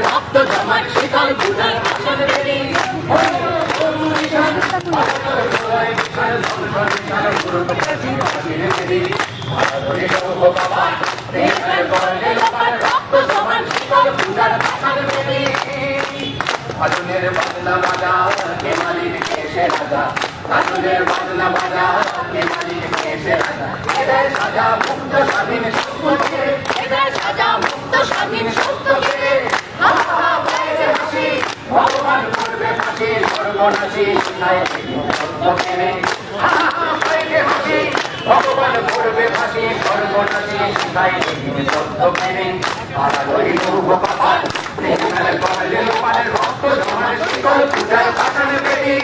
রক্ত জমাট শীতল পূজার আসন বেদি ফাল্গুনের বাজনা বাজা নেমালির কেশে রাজা ফাল্গুনের বাজনা বাজা নেমালির কেশে রাজা এদের সাজা মুক্ত স্বাধীন সত্যকে এদের সাজা মুক্ত স্বাধীন সত্যকে ভগবান করবে ফাঁসি সর্বনাশী শিখায় সত্যকে হাসি ভগবান করবে ফাঁসি সর্বনাশী শিখায় সত্যকে তারা রইল ভগবান রক্ত জমার শীতল পূজার পাঠান বেদি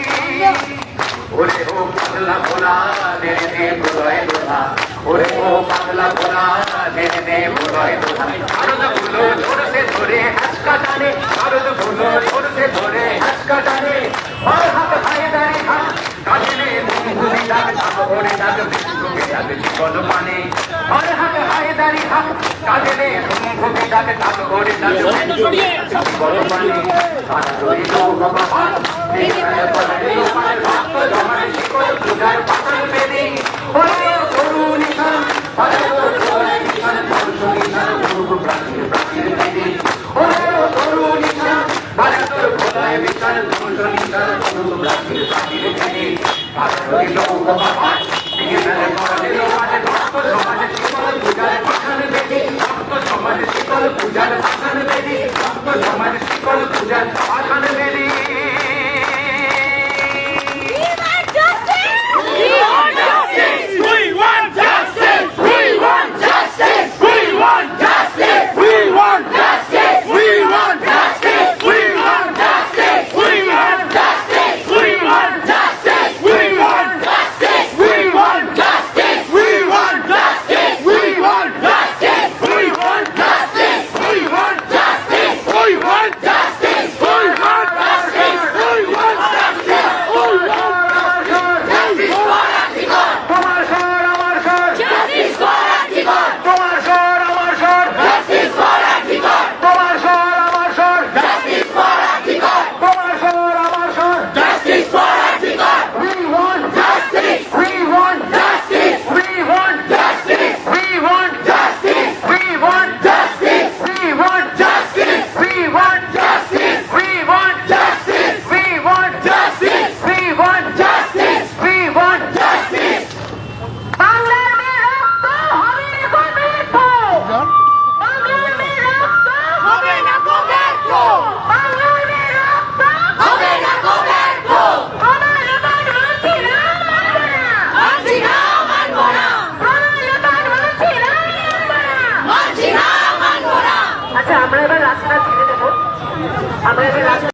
ওরে ও পাগলা ভোলা দেরে দে প্রলয় দোলা ওরে ও পাগলা ভোলা দেরে দে প্রলয় দোলা শারদ ফুলো ঝরছে ধরে হাসকা টানে শারদ ফুলো ঝরছে ধরে হাসকা টানে আর হাত ভাই দাঁড়ি হাত কাজলে মুখুরি ডাক ওরে ডাক বিষ্ণুকে ডাক জীবন পানে আর হাত ভাই দাঁড়ি হাত কাজলে মুখুরি ডাক ওরে ডাক জীবন পানে আর রইল ভগবান রক্ত জমার শিকল পূজার পাঠান বেদি ওরে তরুণ নিশান ওরে তরুণ নিশান প্রাচীর প্রাচীর বেদি ওরে তরুণ নিশান ওরে তোর ভোলায় বিশাল নিশান প্রাচীর প্রাচীর বেদি আর রইল ভগবান রক্ত জমার শিকল পূজার পাঠান বেদি রক্ত জমার শিকল পূজার পাঠান বেদি রক্ত জমার শিকল পূজার পাঠান বেদি আমরা এবার রাস্তা ছেড়ে দেবো আমরা এবার